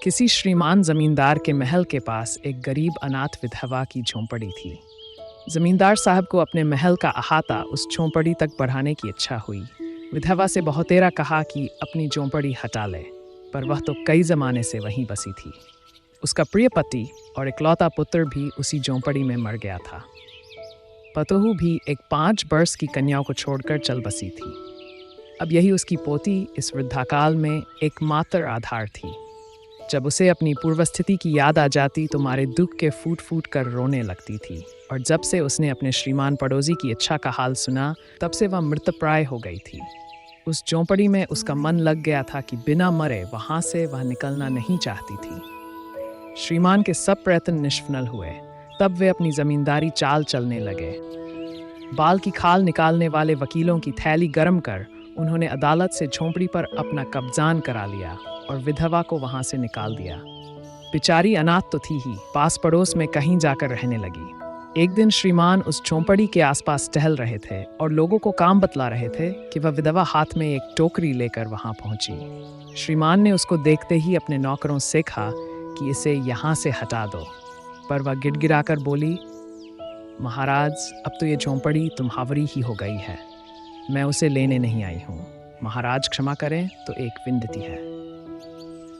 किसी श्रीमान जमींदार के महल के पास एक गरीब अनाथ विधवा की झोंपड़ी थी। जमींदार साहब को अपने महल का अहाता उस झोंपड़ी तक बढ़ाने की इच्छा हुई। विधवा से बहुतेरा कहा कि अपनी झोंपड़ी हटा ले, पर वह तो कई जमाने से वहीं बसी थी। उसका प्रिय पति और इकलौता पुत्र भी उसी झोंपड़ी में मर गया था। पतोहू भी एक 5 वर्ष की कन्या को छोड़कर चल बसी थी। अब यही उसकी पोती इस वृद्धाकाल में एकमात्र आधार थी। जब उसे अपनी पूर्वस्थिति की याद आ जाती तो मारे दुख के फूट फूट कर रोने लगती थी, और जब से उसने अपने श्रीमान पड़ोसी की इच्छा का हाल सुना तब से वह मृतप्राय हो गई थी। उस झोंपड़ी में उसका मन लग गया था कि बिना मरे वहां से वह निकलना नहीं चाहती थी। श्रीमान के सब प्रयत्न निष्फल हुए। तब वे अपनी जमींदारी चाल चलने लगे। बाल की खाल निकालने वाले वकीलों की थैली गर्म कर उन्होंने अदालत से झोंपड़ी पर अपना कब्जान करा लिया और विधवा को वहां से निकाल दिया। बेचारी अनाथ तो थी ही, पास पड़ोस में कहीं जाकर रहने लगी। एक दिन श्रीमान उस झोंपड़ी के आसपास टहल रहे थे और लोगों को काम बतला रहे थे कि वह विधवा हाथ में एक टोकरी लेकर वहां पहुंची। श्रीमान ने उसको देखते ही अपने नौकरों से कहा कि इसे यहाँ से हटा दो, पर वह गिड़गिड़ाकर बोली, महाराज, अब तो ये झोंपड़ी तुम्हारी ही हो गई है, मैं उसे लेने नहीं आई हूँ। महाराज क्षमा करें, तो एक विनती है।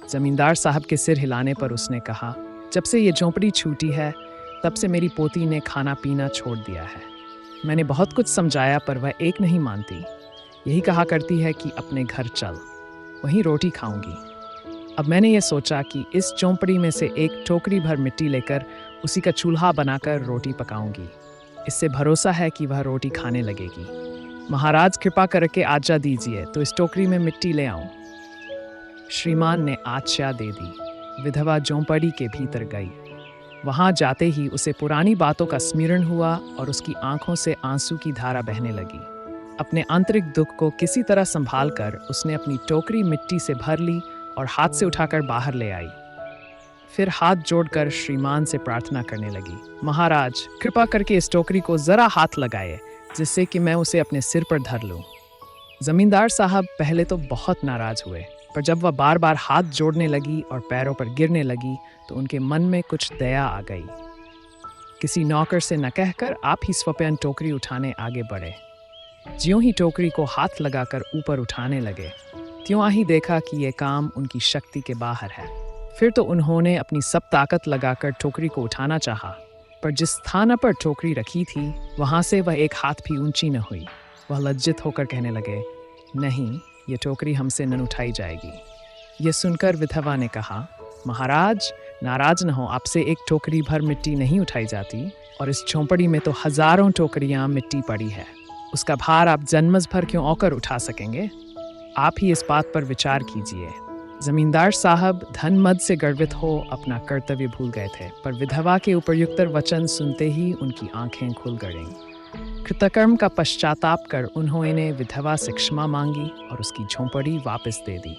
जमींदार साहब के सिर हिलाने पर उसने कहा, जब से ये झोंपड़ी छूटी है तब से मेरी पोती ने खाना पीना छोड़ दिया है। मैंने बहुत कुछ समझाया पर वह एक नहीं मानती। यही कहा करती है कि अपने घर चल, वहीं रोटी खाऊंगी। अब मैंने ये सोचा कि इस झोंपड़ी में से एक टोकरी भर मिट्टी लेकर उसी का चूल्हा बनाकर रोटी पकाऊंगी। इससे भरोसा है कि वह रोटी खाने लगेगी। महाराज कृपा करके आज्ञा दीजिए तो इस टोकरी में मिट्टी ले आऊं। श्रीमान ने आज्ञा दे दी। विधवा झोंपड़ी के भीतर गई। वहां जाते ही उसे पुरानी बातों का स्मरण हुआ और उसकी आंखों से आंसू की धारा बहने लगी। अपने आंतरिक दुख को किसी तरह संभाल कर उसने अपनी टोकरी मिट्टी से भर ली और हाथ से उठाकर बाहर ले आई। फिर हाथ जोड़कर श्रीमान से प्रार्थना करने लगी, महाराज कृपा करके इस टोकरी को जरा हाथ लगाए, जिससे कि मैं उसे अपने सिर पर धर लूं। जमींदार साहब पहले तो बहुत नाराज हुए, पर जब वह बार बार हाथ जोड़ने लगी और पैरों पर गिरने लगी तो उनके मन में कुछ दया आ गई। किसी नौकर से न कहकर आप ही स्वयं टोकरी उठाने आगे बढ़े। ज्यों ही टोकरी को हाथ लगाकर ऊपर उठाने लगे, त्यों ही देखा कि यह काम उनकी शक्ति के बाहर है। फिर तो उन्होंने अपनी सब ताकत लगाकर टोकरी को उठाना चाहा, पर जिस स्थान पर टोकरी रखी थी वहां से वह एक हाथ भी ऊंची न हुई। वह लज्जित होकर कहने लगे, नहीं, ये टोकरी हमसे न उठाई जाएगी। यह सुनकर विधवा ने कहा, महाराज नाराज न हो, आपसे एक टोकरी भर मिट्टी नहीं उठाई जाती, और इस झोंपड़ी में तो हजारों टोकरियां मिट्टी पड़ी है। उसका भार आप जन्मस भर क्यों औकर उठा सकेंगे? आप ही इस बात पर विचार कीजिए। जमींदार साहब धन मद से गर्वित हो अपना कर्तव्य भूल गए थे, पर विधवा के उपयुक्त वचन सुनते ही उनकी आंखें खुल गईं। कृतकर्म का पश्चाताप कर उन्होंने विधवा से क्षमा मांगी और उसकी झोंपड़ी वापस दे दी।